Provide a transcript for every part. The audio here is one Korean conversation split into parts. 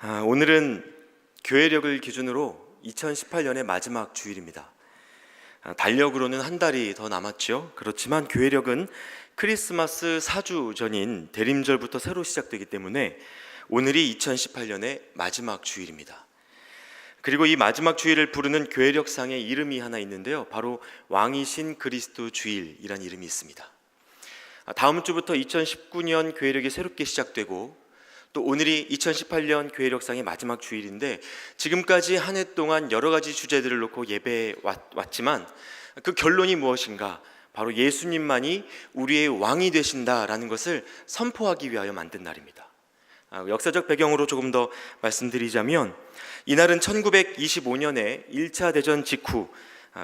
오늘은 교회력을 기준으로 2018년의 마지막 주일입니다. 달력으로는 한 달이 더 남았죠. 그렇지만 교회력은 크리스마스 4주 전인 대림절부터 새로 시작되기 때문에 오늘이 2018년의 마지막 주일입니다. 그리고 이 마지막 주일을 부르는 교회력상의 이름이 하나 있는데요, 바로 왕이신 그리스도 주일이란 이름이 있습니다. 다음 주부터 2019년 교회력이 새롭게 시작되고, 또 오늘이 2018년 교회력상의 마지막 주일인데, 지금까지 한 해 동안 여러 가지 주제들을 놓고 예배에 왔지만 그 결론이 무엇인가? 바로 예수님만이 우리의 왕이 되신다라는 것을 선포하기 위하여 만든 날입니다. 역사적 배경으로 조금 더 말씀드리자면, 이날은 1925년에 1차 대전 직후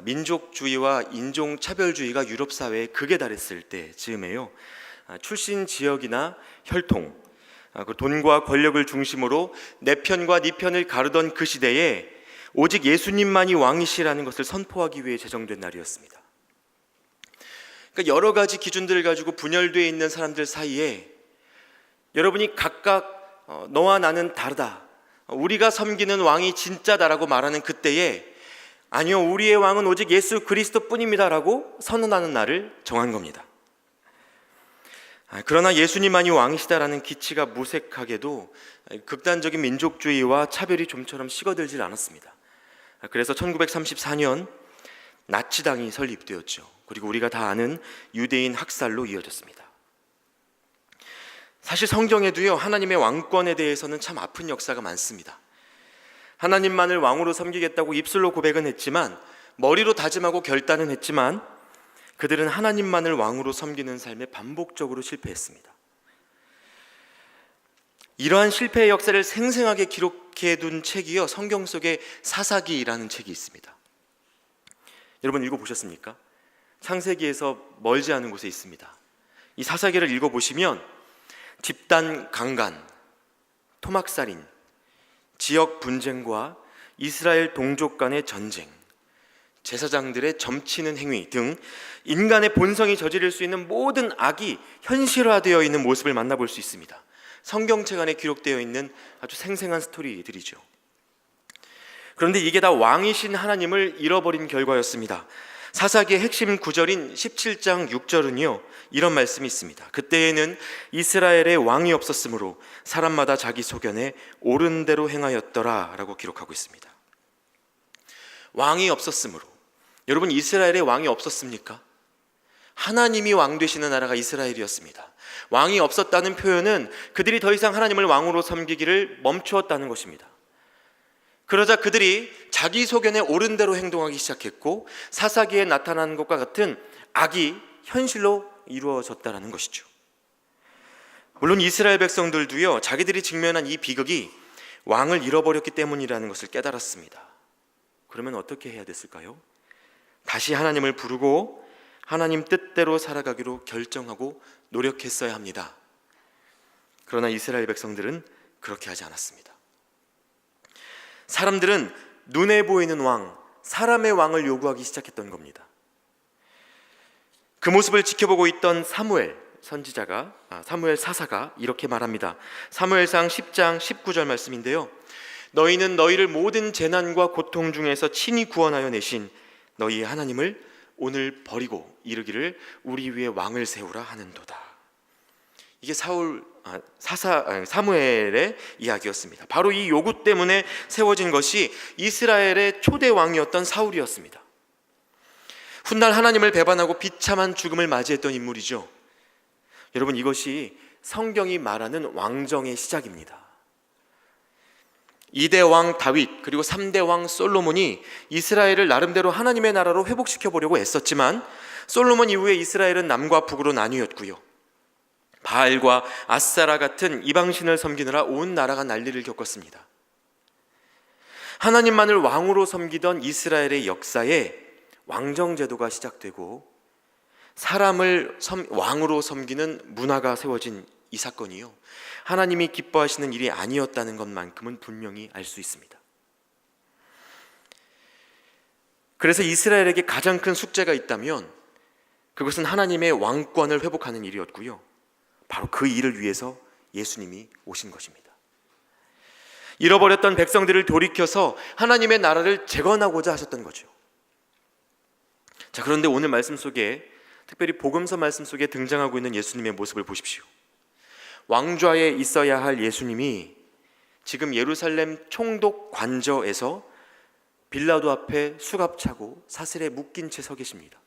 민족주의와 인종차별주의가 유럽 사회에 극에 달했을 때 즈음에요. 출신 지역이나 혈통, 돈과 권력을 중심으로 내 편과 네 편을 가르던 그 시대에 오직 예수님만이 왕이시라는 것을 선포하기 위해 제정된 날이었습니다. 그러니까 여러 가지 기준들을 가지고 분열되어 있는 사람들 사이에 여러분이 각각 너와 나는 다르다, 우리가 섬기는 왕이 진짜다라고 말하는 그때에 아니요, 우리의 왕은 오직 예수 그리스도뿐입니다 라고 선언하는 날을 정한 겁니다. 그러나 예수님만이 왕이시다라는 기치가 무색하게도 극단적인 민족주의와 차별이 좀처럼 식어들질 않았습니다. 그래서 1934년 나치당이 설립되었죠. 그리고 우리가 다 아는 유대인 학살로 이어졌습니다. 사실 성경에도요, 하나님의 왕권에 대해서는 참 아픈 역사가 많습니다. 하나님만을 왕으로 섬기겠다고 입술로 고백은 했지만, 머리로 다짐하고 결단은 했지만, 그들은 하나님만을 왕으로 섬기는 삶에 반복적으로 실패했습니다. 이러한 실패의 역사를 생생하게 기록해둔 책이요, 성경 속에 사사기라는 책이 있습니다. 여러분 읽어보셨습니까? 창세기에서 멀지 않은 곳에 있습니다. 이 사사기를 읽어보시면 집단 강간, 토막살인, 지역 분쟁과 이스라엘 동족 간의 전쟁, 제사장들의 점치는 행위 등 인간의 본성이 저지를 수 있는 모든 악이 현실화되어 있는 모습을 만나볼 수 있습니다. 성경책 안에 기록되어 있는 아주 생생한 스토리들이죠. 그런데 이게 다 왕이신 하나님을 잃어버린 결과였습니다. 사사기의 핵심 구절인 17장 6절은요, 이런 말씀이 있습니다. 그때에는 이스라엘에 왕이 없었으므로 사람마다 자기 소견에 옳은 대로 행하였더라 라고 기록하고 있습니다. 왕이 없었으므로, 여러분 이스라엘에 왕이 없었습니까? 하나님이 왕 되시는 나라가 이스라엘이었습니다. 왕이 없었다는 표현은 그들이 더 이상 하나님을 왕으로 섬기기를 멈추었다는 것입니다. 그러자 그들이 자기 소견에 옳은 대로 행동하기 시작했고, 사사기에 나타나는 것과 같은 악이 현실로 이루어졌다는 것이죠. 물론 이스라엘 백성들도요, 자기들이 직면한 이 비극이 왕을 잃어버렸기 때문이라는 것을 깨달았습니다. 그러면 어떻게 해야 됐을까요? 다시 하나님을 부르고 하나님 뜻대로 살아가기로 결정하고 노력했어야 합니다. 그러나 이스라엘 백성들은 그렇게 하지 않았습니다. 사람들은 눈에 보이는 왕, 사람의 왕을 요구하기 시작했던 겁니다. 그 모습을 지켜보고 있던 사무엘 선지자가, 사무엘 사사가 이렇게 말합니다. 사무엘상 10장 19절 말씀인데요, 너희는 너희를 모든 재난과 고통 중에서 친히 구원하여 내신 너희 하나님을 오늘 버리고 이르기를 우리 위에 왕을 세우라 하는도다. 이게 사무엘의 이야기였습니다. 바로 이 요구 때문에 세워진 것이 이스라엘의 초대 왕이었던 사울이었습니다. 훗날 하나님을 배반하고 비참한 죽음을 맞이했던 인물이죠. 여러분, 이것이 성경이 말하는 왕정의 시작입니다. 2대 왕 다윗 그리고 3대 왕 솔로몬이 이스라엘을 나름대로 하나님의 나라로 회복시켜 보려고 애썼지만, 솔로몬 이후에 이스라엘은 남과 북으로 나뉘었고요, 바알과 아스타라 같은 이방신을 섬기느라 온 나라가 난리를 겪었습니다. 하나님만을 왕으로 섬기던 이스라엘의 역사에 왕정제도가 시작되고 사람을 왕으로 섬기는 문화가 세워진 이 사건이요, 하나님이 기뻐하시는 일이 아니었다는 것만큼은 분명히 알 수 있습니다. 그래서 이스라엘에게 가장 큰 숙제가 있다면 그것은 하나님의 왕권을 회복하는 일이었고요, 바로 그 일을 위해서 예수님이 오신 것입니다. 잃어버렸던 백성들을 돌이켜서 하나님의 나라를 재건하고자 하셨던 거죠. 자, 그런데 오늘 말씀 속에, 특별히 복음서 말씀 속에 등장하고 있는 예수님의 모습을 보십시오. 왕좌에 있어야 할 예수님이 지금 예루살렘 총독 관저에서 빌라도 앞에 수갑 차고 사슬에 묶인 채 서 계십니다.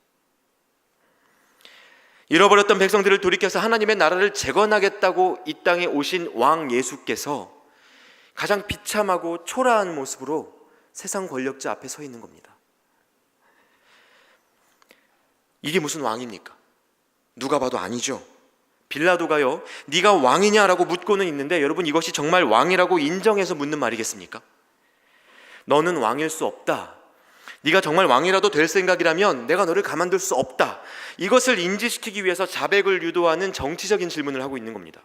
잃어버렸던 백성들을 돌이켜서 하나님의 나라를 재건하겠다고 이 땅에 오신 왕 예수께서 가장 비참하고 초라한 모습으로 세상 권력자 앞에 서 있는 겁니다. 이게 무슨 왕입니까? 누가 봐도 아니죠. 빌라도가요, 네가 왕이냐라고 묻고는 있는데, 여러분, 이것이 정말 왕이라고 인정해서 묻는 말이겠습니까? 너는 왕일 수 없다. 네가 정말 왕이라도 될 생각이라면 내가 너를 가만둘 수 없다. 이것을 인지시키기 위해서 자백을 유도하는 정치적인 질문을 하고 있는 겁니다.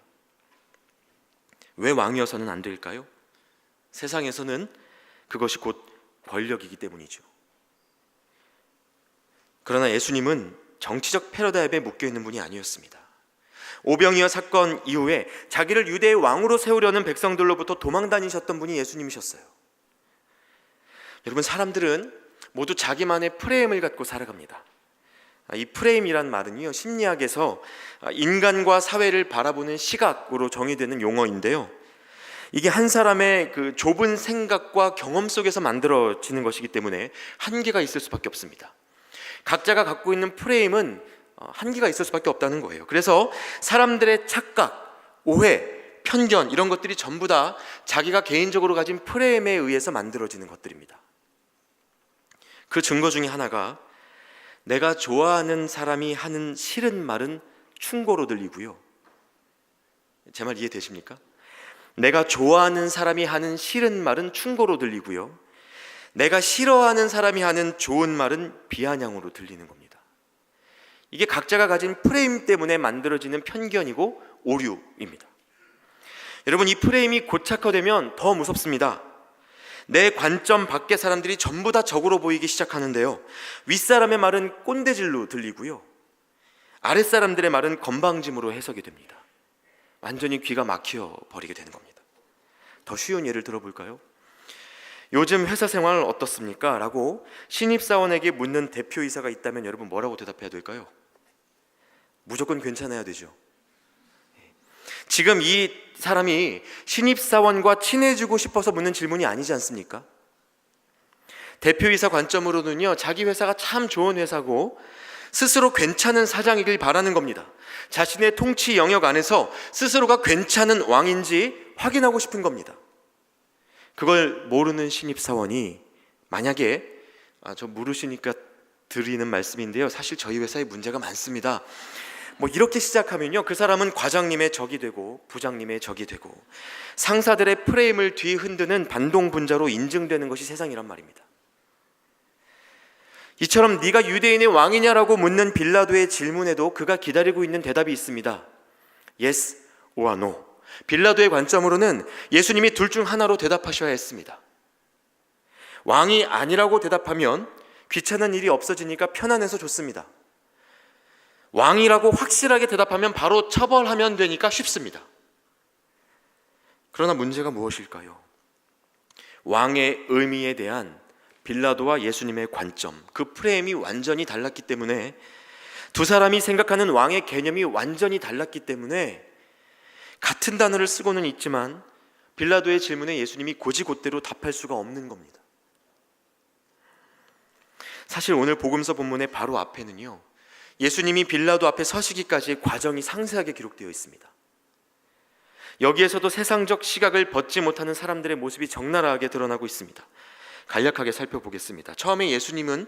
왜 왕이어서는 안 될까요? 세상에서는 그것이 곧 권력이기 때문이죠. 그러나 예수님은 정치적 패러다임에 묶여있는 분이 아니었습니다. 오병이어 사건 이후에 자기를 유대의 왕으로 세우려는 백성들로부터 도망다니셨던 분이 예수님이셨어요. 여러분, 사람들은 모두 자기만의 프레임을 갖고 살아갑니다. 이 프레임이란 말은요, 심리학에서 인간과 사회를 바라보는 시각으로 정의되는 용어인데요, 이게 한 사람의 그 좁은 생각과 경험 속에서 만들어지는 것이기 때문에 한계가 있을 수밖에 없습니다. 각자가 갖고 있는 프레임은 한계가 있을 수밖에 없다는 거예요. 그래서 사람들의 착각, 오해, 편견, 이런 것들이 전부 다 자기가 개인적으로 가진 프레임에 의해서 만들어지는 것들입니다. 그 증거 중에 하나가, 내가 좋아하는 사람이 하는 싫은 말은 충고로 들리고요. 제 말 이해되십니까? 내가 좋아하는 사람이 하는 싫은 말은 충고로 들리고요, 내가 싫어하는 사람이 하는 좋은 말은 비아냥으로 들리는 겁니다. 이게 각자가 가진 프레임 때문에 만들어지는 편견이고 오류입니다. 여러분, 이 프레임이 고착화되면 더 무섭습니다. 내 관점 밖의 사람들이 전부 다 적으로 보이기 시작하는데요, 윗사람의 말은 꼰대질로 들리고요, 아랫사람들의 말은 건방짐으로 해석이 됩니다. 완전히 귀가 막혀버리게 되는 겁니다. 더 쉬운 예를 들어볼까요? 요즘 회사 생활 어떻습니까? 라고 신입사원에게 묻는 대표이사가 있다면 여러분, 뭐라고 대답해야 될까요? 무조건 괜찮아야 되죠. 지금 이 사람이 신입사원과 친해지고 싶어서 묻는 질문이 아니지 않습니까? 대표이사 관점으로는요, 자기 회사가 참 좋은 회사고 스스로 괜찮은 사장이길 바라는 겁니다. 자신의 통치 영역 안에서 스스로가 괜찮은 왕인지 확인하고 싶은 겁니다. 그걸 모르는 신입사원이 만약에, 저 모르시니까 드리는 말씀인데요, 사실 저희 회사에 문제가 많습니다, 이렇게 시작하면요, 그 사람은 과장님의 적이 되고 부장님의 적이 되고 상사들의 프레임을 뒤흔드는 반동분자로 인증되는 것이 세상이란 말입니다. 이처럼 네가 유대인의 왕이냐라고 묻는 빌라도의 질문에도 그가 기다리고 있는 대답이 있습니다. Yes or no. 빌라도의 관점으로는 예수님이 둘 중 하나로 대답하셔야 했습니다. 왕이 아니라고 대답하면 귀찮은 일이 없어지니까 편안해서 좋습니다. 왕이라고 확실하게 대답하면 바로 처벌하면 되니까 쉽습니다. 그러나 문제가 무엇일까요? 왕의 의미에 대한 빌라도와 예수님의 관점, 그 프레임이 완전히 달랐기 때문에, 두 사람이 생각하는 왕의 개념이 완전히 달랐기 때문에 같은 단어를 쓰고는 있지만 빌라도의 질문에 예수님이 곧이곧대로 답할 수가 없는 겁니다. 사실 오늘 복음서 본문의 바로 앞에는요, 예수님이 빌라도 앞에 서시기까지의 과정이 상세하게 기록되어 있습니다. 여기에서도 세상적 시각을 벗지 못하는 사람들의 모습이 적나라하게 드러나고 있습니다. 간략하게 살펴보겠습니다. 처음에 예수님은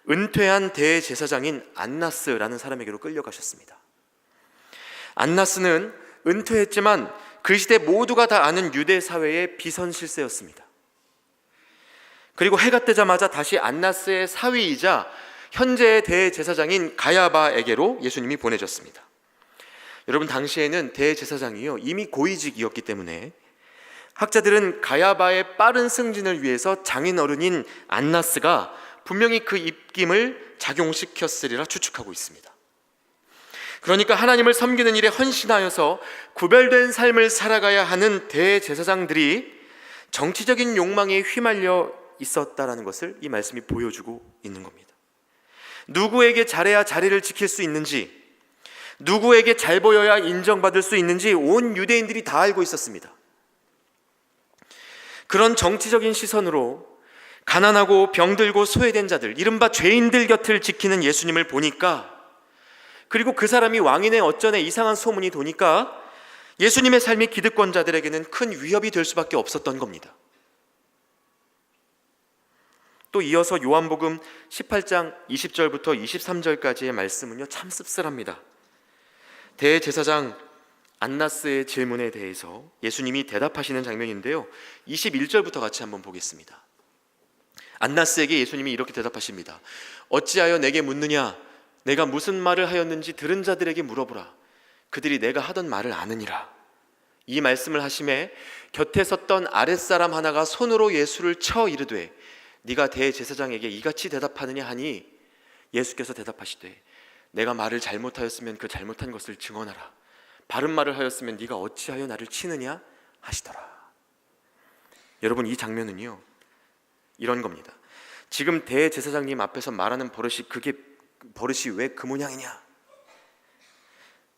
은퇴한 대제사장인 안나스라는 사람에게로 끌려가셨습니다. 안나스는 은퇴했지만 그 시대 모두가 다 아는 유대 사회의 비선실세였습니다. 그리고 해가 뜨자마자 다시 안나스의 사위이자 현재의 대제사장인 가야바에게로 예수님이 보내졌습니다. 여러분, 당시에는 대제사장이요, 이미 고위직이었기 때문에 학자들은 가야바의 빠른 승진을 위해서 장인어른인 안나스가 분명히 그 입김을 작용시켰으리라 추측하고 있습니다. 그러니까 하나님을 섬기는 일에 헌신하여서 구별된 삶을 살아가야 하는 대제사장들이 정치적인 욕망에 휘말려 있었다라는 것을 이 말씀이 보여주고 있는 겁니다. 누구에게 잘해야 자리를 지킬 수 있는지, 누구에게 잘 보여야 인정받을 수 있는지 온 유대인들이 다 알고 있었습니다. 그런 정치적인 시선으로 가난하고 병들고 소외된 자들, 이른바 죄인들 곁을 지키는 예수님을 보니까, 그리고 그 사람이 왕인의 어쩌네 이상한 소문이 도니까 예수님의 삶이 기득권자들에게는 큰 위협이 될 수밖에 없었던 겁니다. 또 이어서 요한복음 18장 20절부터 23절까지의 말씀은요, 참 씁쓸합니다. 대제사장 안나스의 질문에 대해서 예수님이 대답하시는 장면인데요, 21절부터 같이 한번 보겠습니다. 안나스에게 예수님이 이렇게 대답하십니다. 어찌하여 내게 묻느냐? 내가 무슨 말을 하였는지 들은 자들에게 물어보라. 그들이 내가 하던 말을 아느니라. 이 말씀을 하심에 곁에 섰던 아랫사람 하나가 손으로 예수를 쳐 이르되 네가 대제사장에게 이같이 대답하느냐 하니, 예수께서 대답하시되 내가 말을 잘못하였으면 그 잘못한 것을 증언하라. 바른 말을 하였으면 네가 어찌하여 나를 치느냐 하시더라. 여러분, 이 장면은요, 이런 겁니다. 지금 대제사장님 앞에서 말하는 버릇이 왜 그 모양이냐?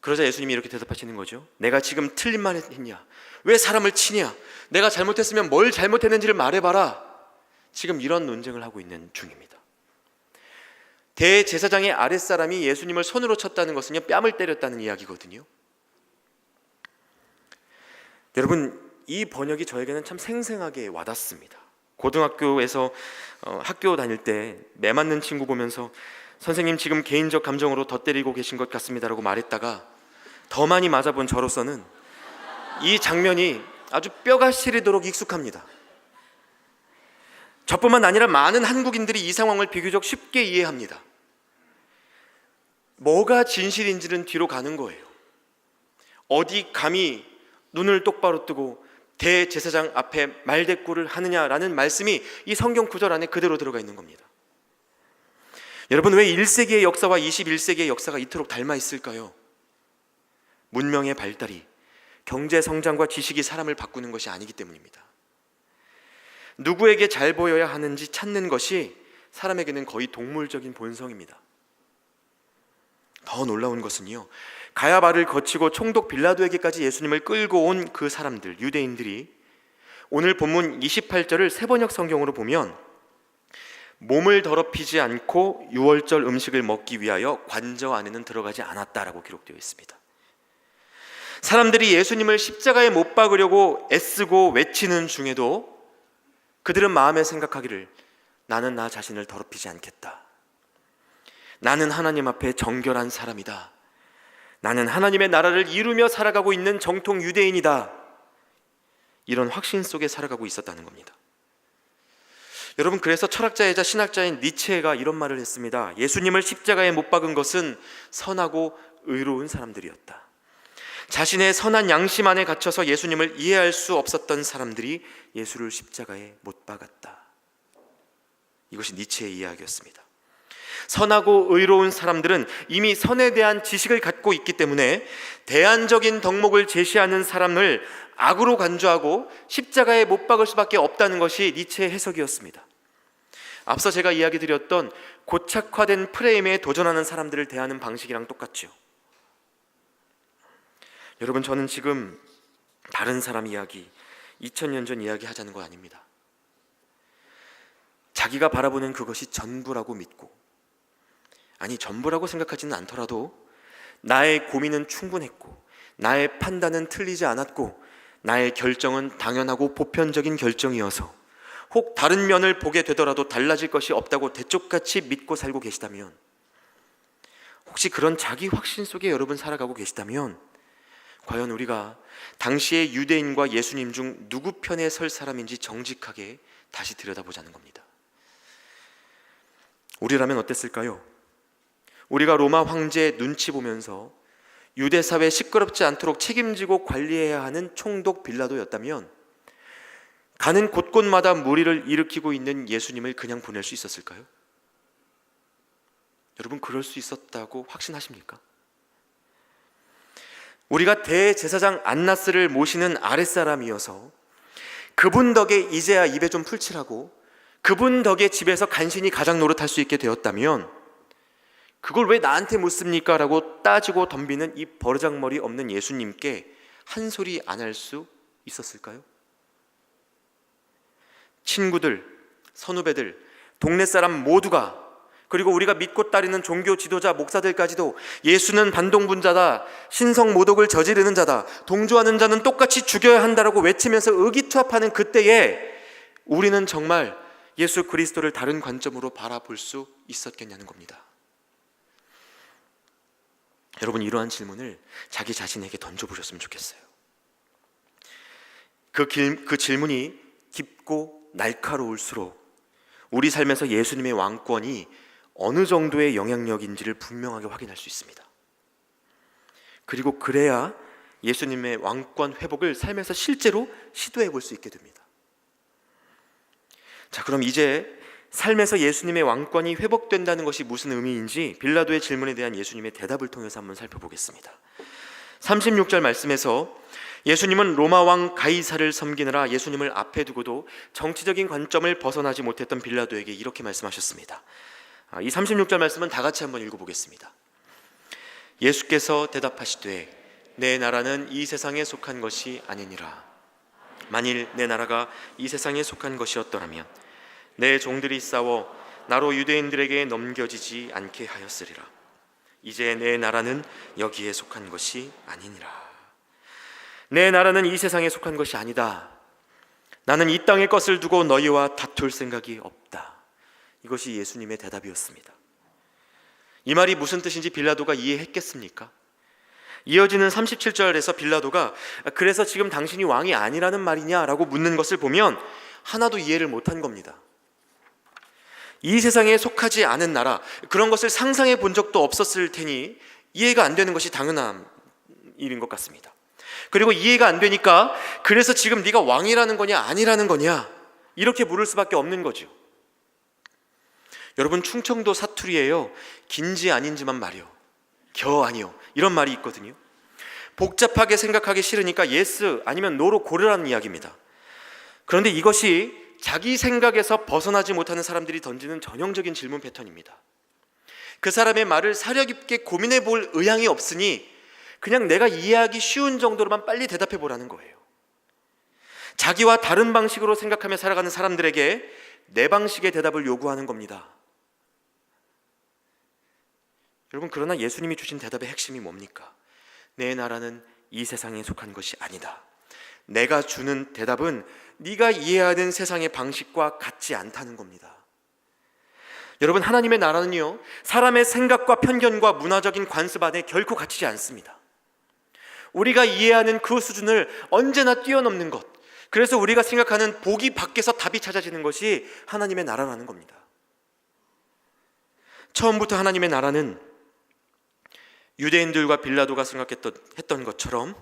그러자 예수님이 이렇게 대답하시는 거죠. 내가 지금 틀린 말 했냐? 왜 사람을 치냐? 내가 잘못했으면 뭘 잘못했는지를 말해봐라. 지금 이런 논쟁을 하고 있는 중입니다. 대제사장의 아랫사람이 예수님을 손으로 쳤다는 것은요, 뺨을 때렸다는 이야기거든요. 여러분, 이 번역이 저에게는 참 생생하게 와닿습니다. 고등학교에서 학교 다닐 때 매 맞는 친구 보면서 선생님 지금 개인적 감정으로 더 때리고 계신 것 같습니다라고 말했다가 더 많이 맞아본 저로서는 이 장면이 아주 뼈가 시리도록 익숙합니다. 저뿐만 아니라 많은 한국인들이 이 상황을 비교적 쉽게 이해합니다. 뭐가 진실인지는 뒤로 가는 거예요. 어디 감히 눈을 똑바로 뜨고 대제사장 앞에 말대꾸를 하느냐라는 말씀이 이 성경 구절 안에 그대로 들어가 있는 겁니다. 여러분, 왜 1세기의 역사와 21세기의 역사가 이토록 닮아 있을까요? 문명의 발달이, 경제 성장과 지식이 사람을 바꾸는 것이 아니기 때문입니다. 누구에게 잘 보여야 하는지 찾는 것이 사람에게는 거의 동물적인 본성입니다. 더 놀라운 것은요, 가야바를 거치고 총독 빌라도에게까지 예수님을 끌고 온 그 사람들, 유대인들이 오늘 본문 28절을 세번역 성경으로 보면 몸을 더럽히지 않고 유월절 음식을 먹기 위하여 관저 안에는 들어가지 않았다라고 기록되어 있습니다. 사람들이 예수님을 십자가에 못 박으려고 애쓰고 외치는 중에도 그들은 마음에 생각하기를, 나는 나 자신을 더럽히지 않겠다. 나는 하나님 앞에 정결한 사람이다. 나는 하나님의 나라를 이루며 살아가고 있는 정통 유대인이다. 이런 확신 속에 살아가고 있었다는 겁니다. 여러분, 그래서 철학자이자 신학자인 니체가 이런 말을 했습니다. 예수님을 십자가에 못 박은 것은 선하고 의로운 사람들이었다. 자신의 선한 양심 안에 갇혀서 예수님을 이해할 수 없었던 사람들이 예수를 십자가에 못 박았다. 이것이 니체의 이야기였습니다. 선하고 의로운 사람들은 이미 선에 대한 지식을 갖고 있기 때문에 대안적인 덕목을 제시하는 사람을 악으로 간주하고 십자가에 못 박을 수밖에 없다는 것이 니체의 해석이었습니다. 앞서 제가 이야기 드렸던 고착화된 프레임에 도전하는 사람들을 대하는 방식이랑 똑같죠. 여러분, 저는 지금 다른 사람 이야기, 2000년 전 이야기 하자는 거 아닙니다. 자기가 바라보는 그것이 전부라고 믿고, 아니 전부라고 생각하지는 않더라도 나의 고민은 충분했고, 나의 판단은 틀리지 않았고, 나의 결정은 당연하고 보편적인 결정이어서 혹 다른 면을 보게 되더라도 달라질 것이 없다고 대쪽같이 믿고 살고 계시다면, 혹시 그런 자기 확신 속에 여러분 살아가고 계시다면, 과연 우리가 당시의 유대인과 예수님 중 누구 편에 설 사람인지 정직하게 다시 들여다보자는 겁니다. 우리라면 어땠을까요? 우리가 로마 황제의 눈치 보면서 유대 사회 시끄럽지 않도록 책임지고 관리해야 하는 총독 빌라도였다면, 가는 곳곳마다 무리를 일으키고 있는 예수님을 그냥 보낼 수 있었을까요? 여러분, 그럴 수 있었다고 확신하십니까? 우리가 대제사장 안나스를 모시는 아랫사람이어서 그분 덕에 이제야 입에 좀 풀칠하고 그분 덕에 집에서 간신히 가장 노릇할 수 있게 되었다면 그걸 왜 나한테 묻습니까? 라고 따지고 덤비는 이 버르장머리 없는 예수님께 한 소리 안 할 수 있었을까요? 친구들, 선후배들, 동네 사람 모두가, 그리고 우리가 믿고 따르는 종교 지도자, 목사들까지도 예수는 반동분자다, 신성 모독을 저지르는 자다, 동조하는 자는 똑같이 죽여야 한다라고 외치면서 의기투합하는 그때에 우리는 정말 예수 그리스도를 다른 관점으로 바라볼 수 있었겠냐는 겁니다. 여러분, 이러한 질문을 자기 자신에게 던져보셨으면 좋겠어요. 그 질문이 깊고 날카로울수록 우리 삶에서 예수님의 왕권이 어느 정도의 영향력인지를 분명하게 확인할 수 있습니다. 그리고 그래야 예수님의 왕권 회복을 삶에서 실제로 시도해 볼 수 있게 됩니다. 자, 그럼 이제 삶에서 예수님의 왕권이 회복된다는 것이 무슨 의미인지 빌라도의 질문에 대한 예수님의 대답을 통해서 한번 살펴보겠습니다. 36절 말씀에서 예수님은 로마 왕 가이사를 섬기느라 예수님을 앞에 두고도 정치적인 관점을 벗어나지 못했던 빌라도에게 이렇게 말씀하셨습니다. 이 36절 말씀은 다 같이 한번 읽어보겠습니다. 예수께서 대답하시되 내 나라는 이 세상에 속한 것이 아니니라. 만일 내 나라가 이 세상에 속한 것이었더라면 내 종들이 싸워 나로 유대인들에게 넘겨지지 않게 하였으리라. 이제 내 나라는 여기에 속한 것이 아니니라. 내 나라는 이 세상에 속한 것이 아니다. 나는 이 땅의 것을 두고 너희와 다툴 생각이 없다. 이것이 예수님의 대답이었습니다. 이 말이 무슨 뜻인지 빌라도가 이해했겠습니까? 이어지는 37절에서 빌라도가 그래서 지금 당신이 왕이 아니라는 말이냐라고 묻는 것을 보면 하나도 이해를 못한 겁니다. 이 세상에 속하지 않은 나라, 그런 것을 상상해 본 적도 없었을 테니 이해가 안 되는 것이 당연한 일인 것 같습니다. 그리고 이해가 안 되니까 그래서 지금 네가 왕이라는 거냐 아니라는 거냐 이렇게 물을 수밖에 없는 거죠. 여러분, 충청도 사투리에요, 긴지 아닌지만 말이요, 겨 아니요, 이런 말이 있거든요. 복잡하게 생각하기 싫으니까 예스 아니면 노로 고르라는 이야기입니다. 그런데 이것이 자기 생각에서 벗어나지 못하는 사람들이 던지는 전형적인 질문 패턴입니다. 그 사람의 말을 사려 깊게 고민해 볼 의향이 없으니 그냥 내가 이해하기 쉬운 정도로만 빨리 대답해 보라는 거예요. 자기와 다른 방식으로 생각하며 살아가는 사람들에게 내 방식의 대답을 요구하는 겁니다. 여러분, 그러나 예수님이 주신 대답의 핵심이 뭡니까? 내 나라는 이 세상에 속한 것이 아니다. 내가 주는 대답은 네가 이해하는 세상의 방식과 같지 않다는 겁니다. 여러분, 하나님의 나라는요, 사람의 생각과 편견과 문화적인 관습 안에 결코 갇히지 않습니다. 우리가 이해하는 그 수준을 언제나 뛰어넘는 것, 그래서 우리가 생각하는 보기 밖에서 답이 찾아지는 것이 하나님의 나라라는 겁니다. 처음부터 하나님의 나라는 유대인들과 빌라도가 생각했던 것처럼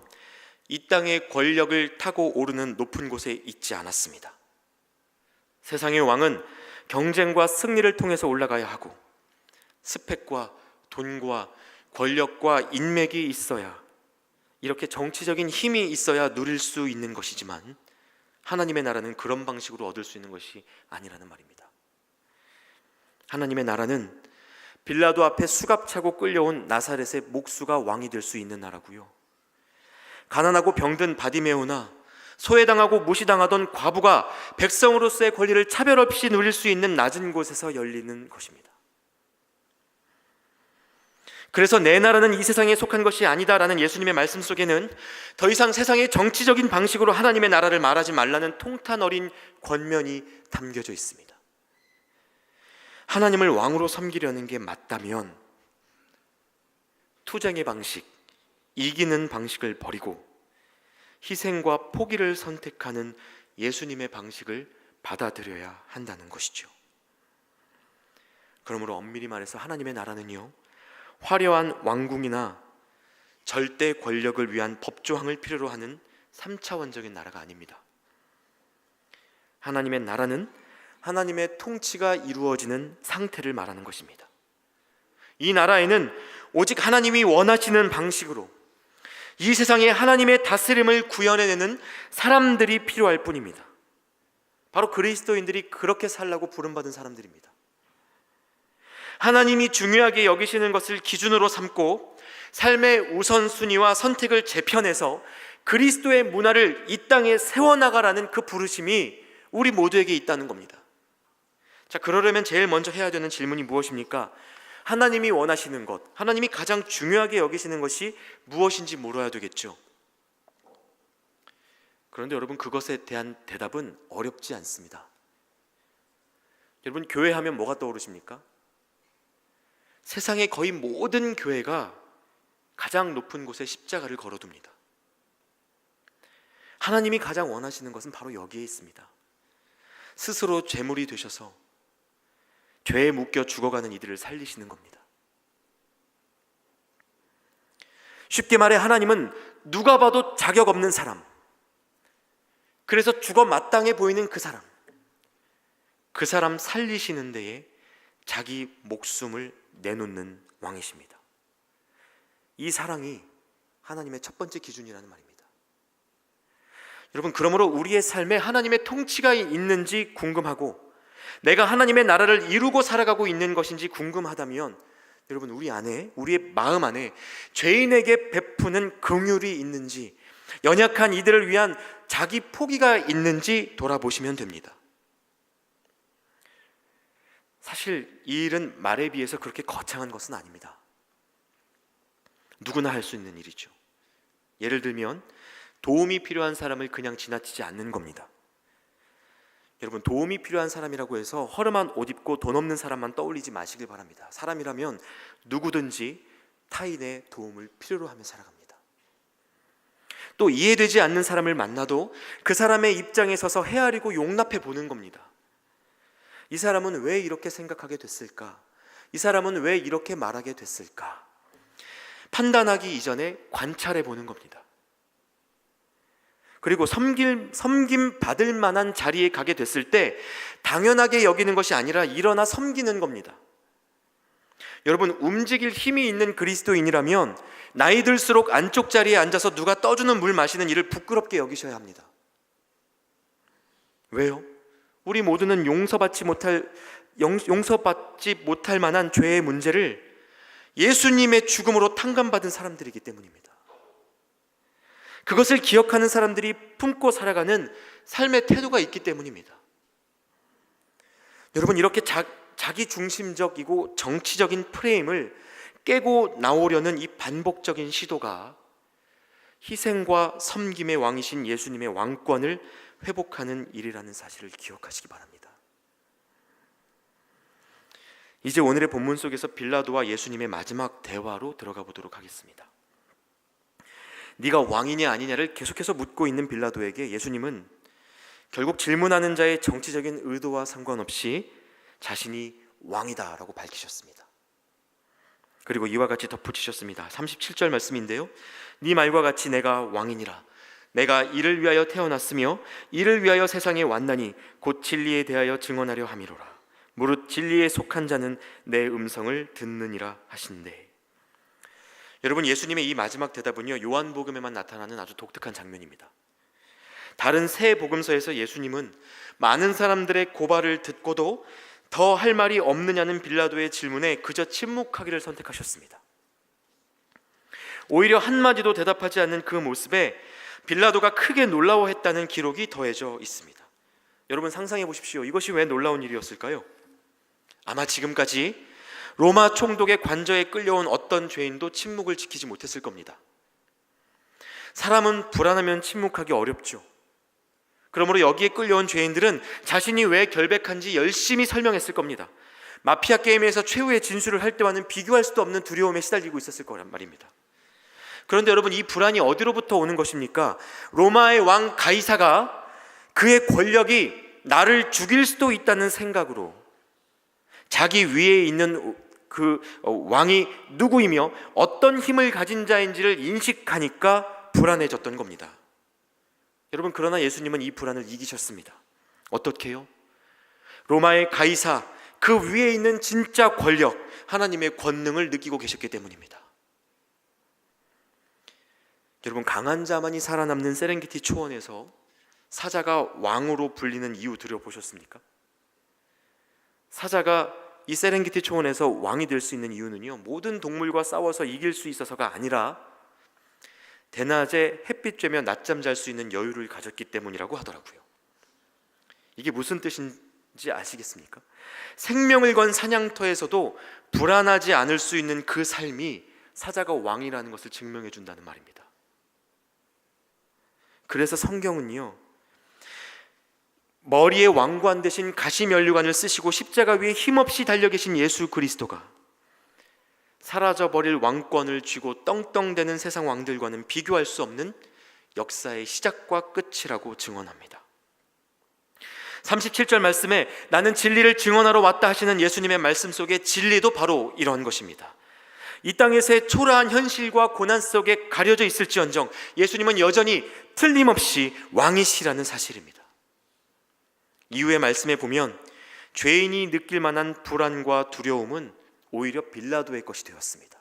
이 땅의 권력을 타고 오르는 높은 곳에 있지 않았습니다. 세상의 왕은 경쟁과 승리를 통해서 올라가야 하고 스펙과 돈과 권력과 인맥이 있어야, 이렇게 정치적인 힘이 있어야 누릴 수 있는 것이지만 하나님의 나라는 그런 방식으로 얻을 수 있는 것이 아니라는 말입니다. 하나님의 나라는 빌라도 앞에 수갑차고 끌려온 나사렛의 목수가 왕이 될 수 있는 나라고요, 가난하고 병든 바디메오나 소외당하고 무시당하던 과부가 백성으로서의 권리를 차별 없이 누릴 수 있는 낮은 곳에서 열리는 것입니다. 그래서 내 나라는 이 세상에 속한 것이 아니다라는 예수님의 말씀 속에는 더 이상 세상의 정치적인 방식으로 하나님의 나라를 말하지 말라는 통탄 어린 권면이 담겨져 있습니다. 하나님을 왕으로 섬기려는 게 맞다면 투쟁의 방식, 이기는 방식을 버리고 희생과 포기를 선택하는 예수님의 방식을 받아들여야 한다는 것이죠. 그러므로 엄밀히 말해서 하나님의 나라는요, 화려한 왕궁이나 절대 권력을 위한 법조항을 필요로 하는 3차원적인 나라가 아닙니다. 하나님의 나라는 하나님의 통치가 이루어지는 상태를 말하는 것입니다. 이 나라에는 오직 하나님이 원하시는 방식으로 이 세상에 하나님의 다스림을 구현해내는 사람들이 필요할 뿐입니다. 바로 그리스도인들이 그렇게 살라고 부름받은 사람들입니다. 하나님이 중요하게 여기시는 것을 기준으로 삼고 삶의 우선순위와 선택을 재편해서 그리스도의 문화를 이 땅에 세워나가라는 그 부르심이 우리 모두에게 있다는 겁니다. 자, 그러려면 제일 먼저 해야 되는 질문이 무엇입니까? 하나님이 원하시는 것, 하나님이 가장 중요하게 여기시는 것이 무엇인지 물어야 되겠죠. 그런데 여러분, 그것에 대한 대답은 어렵지 않습니다. 여러분, 교회 하면 뭐가 떠오르십니까? 세상의 거의 모든 교회가 가장 높은 곳에 십자가를 걸어둡니다. 하나님이 가장 원하시는 것은 바로 여기에 있습니다. 스스로 죄물이 되셔서 죄에 묶여 죽어가는 이들을 살리시는 겁니다. 쉽게 말해 하나님은 누가 봐도 자격 없는 사람, 그래서 죽어 마땅해 보이는 그 사람 살리시는 데에 자기 목숨을 내놓는 왕이십니다. 이 사랑이 하나님의 첫 번째 기준이라는 말입니다. 여러분, 그러므로 우리의 삶에 하나님의 통치가 있는지 궁금하고 내가 하나님의 나라를 이루고 살아가고 있는 것인지 궁금하다면 여러분, 우리의 마음 안에 죄인에게 베푸는 긍휼이 있는지, 연약한 이들을 위한 자기 포기가 있는지 돌아보시면 됩니다. 사실 이 일은 말에 비해서 그렇게 거창한 것은 아닙니다. 누구나 할 수 있는 일이죠. 예를 들면 도움이 필요한 사람을 그냥 지나치지 않는 겁니다. 여러분, 도움이 필요한 사람이라고 해서 허름한 옷 입고 돈 없는 사람만 떠올리지 마시길 바랍니다. 사람이라면 누구든지 타인의 도움을 필요로 하며 살아갑니다. 또 이해되지 않는 사람을 만나도 그 사람의 입장에 서서 헤아리고 용납해 보는 겁니다. 이 사람은 왜 이렇게 생각하게 됐을까? 이 사람은 왜 이렇게 말하게 됐을까? 판단하기 이전에 관찰해 보는 겁니다. 그리고 섬김 받을 만한 자리에 가게 됐을 때 당연하게 여기는 것이 아니라 일어나 섬기는 겁니다. 여러분, 움직일 힘이 있는 그리스도인이라면 나이 들수록 안쪽 자리에 앉아서 누가 떠주는 물 마시는 일을 부끄럽게 여기셔야 합니다. 왜요? 우리 모두는 용서받지 못할 만한 죄의 문제를 예수님의 죽음으로 탕감받은 사람들이기 때문입니다. 그것을 기억하는 사람들이 품고 살아가는 삶의 태도가 있기 때문입니다. 여러분, 이렇게 자기 중심적이고 정치적인 프레임을 깨고 나오려는 이 반복적인 시도가 희생과 섬김의 왕이신 예수님의 왕권을 회복하는 일이라는 사실을 기억하시기 바랍니다. 이제 오늘의 본문 속에서 빌라도와 예수님의 마지막 대화로 들어가 보도록 하겠습니다. 네가 왕이냐 아니냐를 계속해서 묻고 있는 빌라도에게 예수님은 결국 질문하는 자의 정치적인 의도와 상관없이 자신이 왕이다라고 밝히셨습니다. 그리고 이와 같이 덧붙이셨습니다. 37절 말씀인데요, 네 말과 같이 내가 왕이니라. 내가 이를 위하여 태어났으며 이를 위하여 세상에 왔나니 곧 진리에 대하여 증언하려 함이로라. 무릇 진리에 속한 자는 내 음성을 듣느니라 하신대. 여러분, 예수님의 이 마지막 대답은요, 요한복음에만 나타나는 아주 독특한 장면입니다. 다른 세 복음서에서 예수님은 많은 사람들의 고발을 듣고도 더 할 말이 없느냐는 빌라도의 질문에 그저 침묵하기를 선택하셨습니다. 오히려 한마디도 대답하지 않는 그 모습에 빌라도가 크게 놀라워했다는 기록이 더해져 있습니다. 여러분, 상상해 보십시오. 이것이 왜 놀라운 일이었을까요? 아마 지금까지 로마 총독의 관저에 끌려온 어떤 죄인도 침묵을 지키지 못했을 겁니다. 사람은 불안하면 침묵하기 어렵죠. 그러므로 여기에 끌려온 죄인들은 자신이 왜 결백한지 열심히 설명했을 겁니다. 마피아 게임에서 최후의 진술을 할 때와는 비교할 수도 없는 두려움에 시달리고 있었을 거란 말입니다. 그런데 여러분, 이 불안이 어디로부터 오는 것입니까? 로마의 왕 가이사가 그의 권력이 나를 죽일 수도 있다는 생각으로 자기 위에 있는 그 왕이 누구이며 어떤 힘을 가진 자인지를 인식하니까 불안해졌던 겁니다. 여러분, 그러나 예수님은 이 불안을 이기셨습니다. 어떻게요? 로마의 가이사, 그 위에 있는 진짜 권력, 하나님의 권능을 느끼고 계셨기 때문입니다. 여러분, 강한 자만이 살아남는 세렝게티 초원에서 사자가 왕으로 불리는 이유 들여보셨습니까? 사자가 이 세렝게티 초원에서 왕이 될 수 있는 이유는요, 모든 동물과 싸워서 이길 수 있어서가 아니라 대낮에 햇빛 쬐며 낮잠 잘 수 있는 여유를 가졌기 때문이라고 하더라고요. 이게 무슨 뜻인지 아시겠습니까? 생명을 건 사냥터에서도 불안하지 않을 수 있는 그 삶이 사자가 왕이라는 것을 증명해 준다는 말입니다. 그래서 성경은요, 머리에 왕관 대신 가시면류관을 쓰시고 십자가 위에 힘없이 달려 계신 예수 그리스도가 사라져버릴 왕권을 쥐고 떵떵대는 세상 왕들과는 비교할 수 없는 역사의 시작과 끝이라고 증언합니다. 37절 말씀에 나는 진리를 증언하러 왔다 하시는 예수님의 말씀 속에 진리도 바로 이러한 것입니다. 이 땅에서의 초라한 현실과 고난 속에 가려져 있을지언정 예수님은 여전히 틀림없이 왕이시라는 사실입니다. 이후의 말씀에 보면 죄인이 느낄 만한 불안과 두려움은 오히려 빌라도의 것이 되었습니다.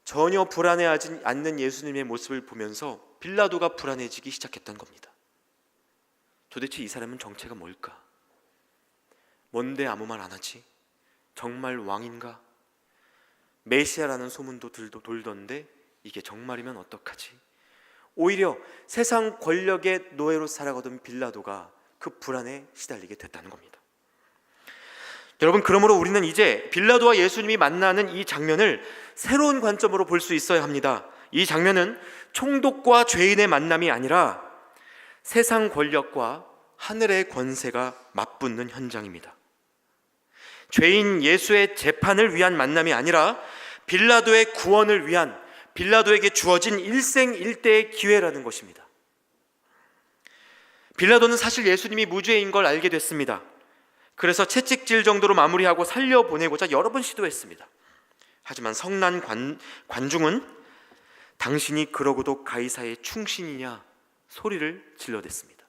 전혀 불안해하지 않는 예수님의 모습을 보면서 빌라도가 불안해지기 시작했던 겁니다. 도대체 이 사람은 정체가 뭘까? 뭔데 아무 말 안 하지? 정말 왕인가? 메시아라는 소문도 돌던데 이게 정말이면 어떡하지? 오히려 세상 권력의 노예로 살아가던 빌라도가 그 불안에 시달리게 됐다는 겁니다. 여러분, 그러므로 우리는 이제 빌라도와 예수님이 만나는 이 장면을 새로운 관점으로 볼 수 있어야 합니다. 이 장면은 총독과 죄인의 만남이 아니라 세상 권력과 하늘의 권세가 맞붙는 현장입니다. 죄인 예수의 재판을 위한 만남이 아니라 빌라도의 구원을 위한, 빌라도에게 주어진 일생일대의 기회라는 것입니다. 빌라도는 사실 예수님이 무죄인 걸 알게 됐습니다. 그래서 채찍질 정도로 마무리하고 살려보내고자 여러 번 시도했습니다. 하지만 성난 관중은 당신이 그러고도 가이사의 충신이냐 소리를 질러댔습니다.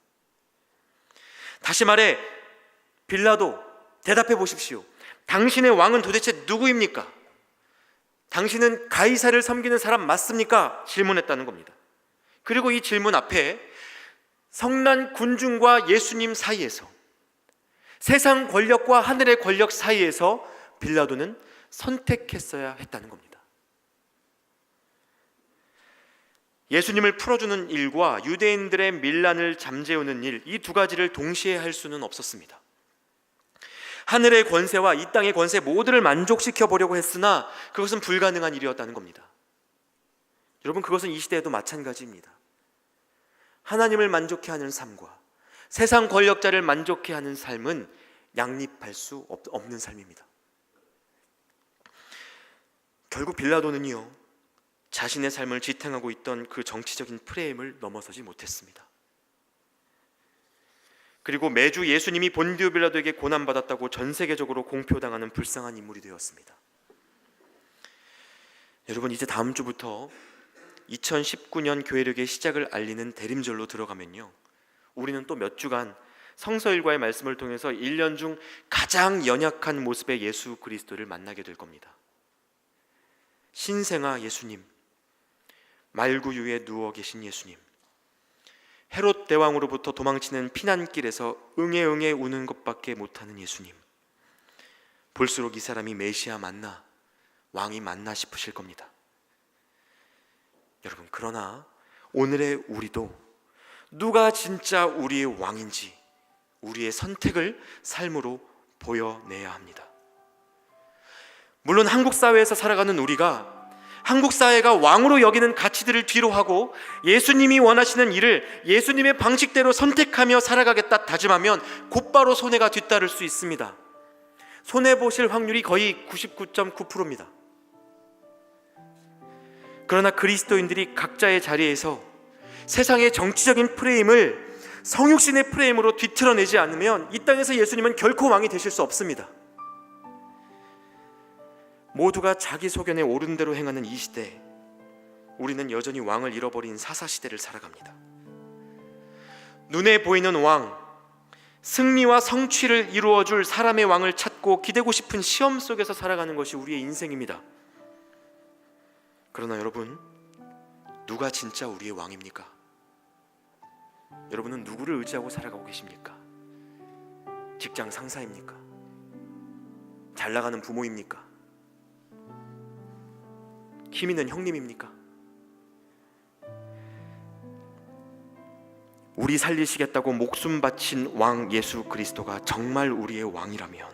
다시 말해, 빌라도 대답해 보십시오. 당신의 왕은 도대체 누구입니까? 당신은 가이사를 섬기는 사람 맞습니까? 질문했다는 겁니다. 그리고 이 질문 앞에 성난 군중과 예수님 사이에서, 세상 권력과 하늘의 권력 사이에서 빌라도는 선택했어야 했다는 겁니다. 예수님을 풀어주는 일과 유대인들의 밀란을 잠재우는 일, 이 두 가지를 동시에 할 수는 없었습니다. 하늘의 권세와 이 땅의 권세 모두를 만족시켜 보려고 했으나 그것은 불가능한 일이었다는 겁니다. 여러분, 그것은 이 시대에도 마찬가지입니다. 하나님을 만족해 하는 삶과 세상 권력자를 만족해 하는 삶은 양립할 수 없는 삶입니다. 결국 빌라도는요, 자신의 삶을 지탱하고 있던 그 정치적인 프레임을 넘어서지 못했습니다. 그리고 매주 예수님이 본디오 빌라도에게 고난받았다고 전 세계적으로 공표당하는 불쌍한 인물이 되었습니다. 여러분, 이제 다음 주부터 2019년 교회력의 시작을 알리는 대림절로 들어가면요, 우리는 또 몇 주간 성서일과의 말씀을 통해서 1년 중 가장 연약한 모습의 예수 그리스도를 만나게 될 겁니다. 신생아 예수님, 말구유에 누워 계신 예수님, 헤롯 대왕으로부터 도망치는 피난길에서 응애응애 우는 것밖에 못하는 예수님, 볼수록 이 사람이 메시아 맞나, 왕이 맞나 싶으실 겁니다. 여러분, 그러나 오늘의 우리도 누가 진짜 우리의 왕인지 우리의 선택을 삶으로 보여내야 합니다. 물론 한국 사회에서 살아가는 우리가 한국 사회가 왕으로 여기는 가치들을 뒤로하고 예수님이 원하시는 일을 예수님의 방식대로 선택하며 살아가겠다 다짐하면 곧바로 손해가 뒤따를 수 있습니다. 손해보실 확률이 거의 99.9%입니다. 그러나 그리스도인들이 각자의 자리에서 세상의 정치적인 프레임을 성육신의 프레임으로 뒤틀어내지 않으면 이 땅에서 예수님은 결코 왕이 되실 수 없습니다. 모두가 자기 소견에 옳은 대로 행하는 이 시대에 우리는 여전히 왕을 잃어버린 사사시대를 살아갑니다. 눈에 보이는 왕, 승리와 성취를 이루어줄 사람의 왕을 찾고 기대고 싶은 시험 속에서 살아가는 것이 우리의 인생입니다. 그러나 여러분, 누가 진짜 우리의 왕입니까? 여러분은 누구를 의지하고 살아가고 계십니까? 직장 상사입니까? 잘 나가는 부모입니까? 힘 있는 형님입니까? 우리 살리시겠다고 목숨 바친 왕 예수 그리스도가 정말 우리의 왕이라면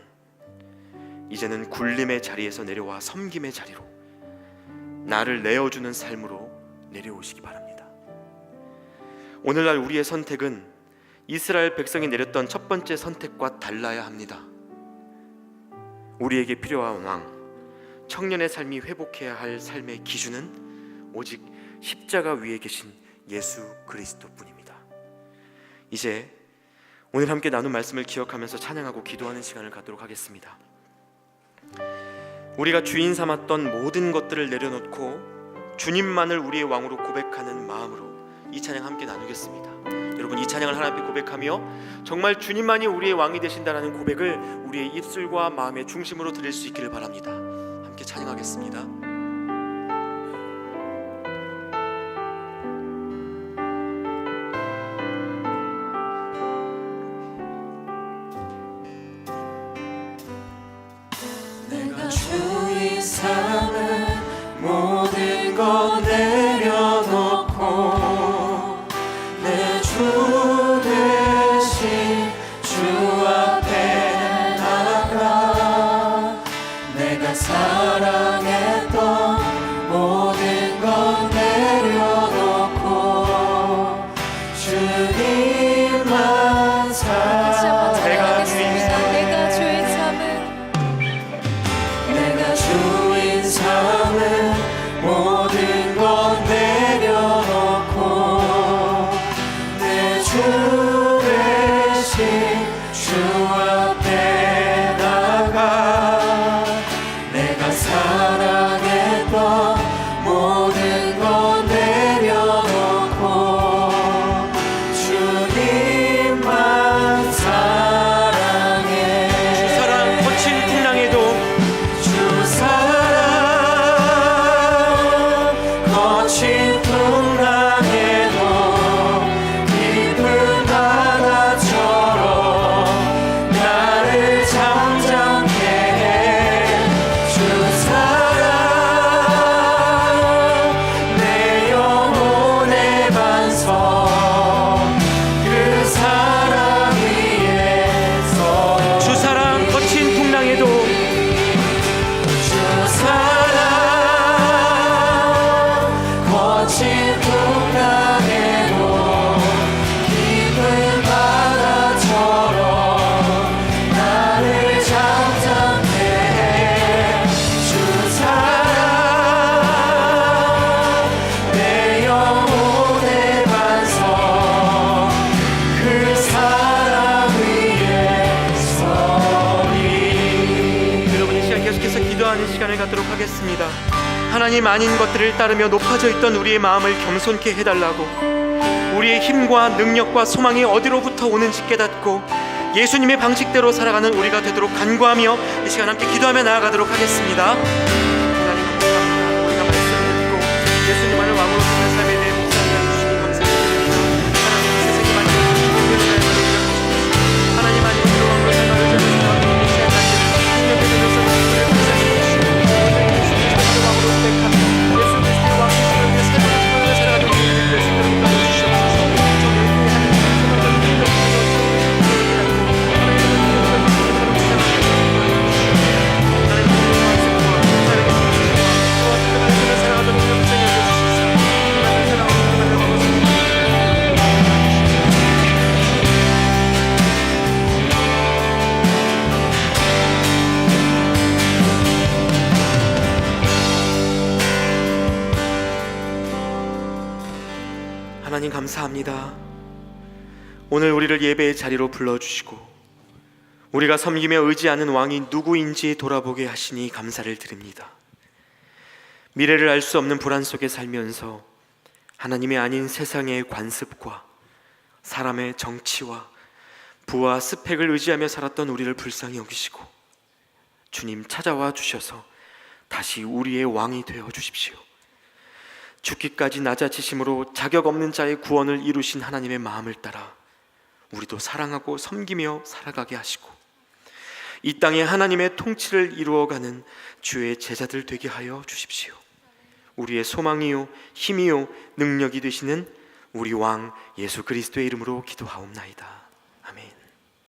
이제는 굴림의 자리에서 내려와 섬김의 자리로 나를 내어주는 삶으로 내려오시기 바랍니다. 오늘날 우리의 선택은 이스라엘 백성이 내렸던 첫 번째 선택과 달라야 합니다. 우리에게 필요한 왕, 청년의 삶이 회복해야 할 삶의 기준은 오직 십자가 위에 계신 예수 그리스도뿐입니다. 이제 오늘 함께 나눈 말씀을 기억하면서 찬양하고 기도하는 시간을 갖도록 하겠습니다. 우리가 주인 삼았던 모든 것들을 내려놓고 주님만을 우리의 왕으로 고백하는 마음으로 이 찬양 함께 나누겠습니다. 여러분, 이 찬양을 하나님 앞에 고백하며 정말 주님만이 우리의 왕이 되신다라는 고백을 우리의 입술과 마음의 중심으로 드릴 수 있기를 바랍니다. 함께 찬양하겠습니다. 주인 삼은 모든 것 내려놓고 내 주 대신 주 앞에 나가 내가 사랑했던 모든 것 내려놓고 주님만 사랑 내가 주인 삼은 주인 삼은 모든 것 내려놓고 내 주 대신 주 앞에 나가 내가 사랑했던 모든 것 내려놓고 주님만 사랑해. 주 사랑 거친 풍랑에도 거친 풍랑에도 깊은 바다처럼 나를 잠잠케 해. 주 사랑 내 영혼의 반석 그 사랑 위에서 주 사랑 거친 풍랑에도 주 사랑 거친 풍랑에도 깊은 바다처럼 나를 잠잠케 해. 주 사랑 내 영혼의 반석 그 사랑 위에 서리. 여러분, 이 시간 계속해서 기도하는 시간을 갖도록 하겠습니다. 하나님 아닌 것들을 따르며 높아져 있던 우리의 마음을 겸손케 해달라고, 우리의 힘과 능력과 소망이 어디로부터 오는지 깨닫고 예수님의 방식대로 살아가는 우리가 되도록 간구하며 이 시간 함께 기도하며 나아가도록 하겠습니다. 하나님 감사합니다. 우리가 말씀을 듣고 예수님만을 왕으로 삼는 삶에 대해 묵상하여 주시니 감사드립니다. 하나님 세상에 많이 주시고 하나님 아닌 우리로 왕으로 삶을 전하시는 이 시간 같이 주님께 드려서 우리를 감사해 주시고 왕으로 고백하며 예수 그리스도의 왕이시여 우리의 삶을 지금을 살아가는 우리를 예수 그리스도로 주시옵소서. 하나님 감사합니다. 오늘 우리를 예배의 자리로 불러주시고 우리가 섬기며 의지하는 왕이 누구인지 돌아보게 하시니 감사를 드립니다. 미래를 알 수 없는 불안 속에 살면서 하나님이 아닌 세상의 관습과 사람의 정치와 부와 스펙을 의지하며 살았던 우리를 불쌍히 여기시고 주님 찾아와 주셔서 다시 우리의 왕이 되어 주십시오. 죽기까지 낮아지심으로 자격 없는 자의 구원을 이루신 하나님의 마음을 따라 우리도 사랑하고 섬기며 살아가게 하시고 이 땅에 하나님의 통치를 이루어가는 주의 제자들 되게 하여 주십시오. 우리의 소망이요 힘이요 능력이 되시는 우리 왕 예수 그리스도의 이름으로 기도하옵나이다. 아멘.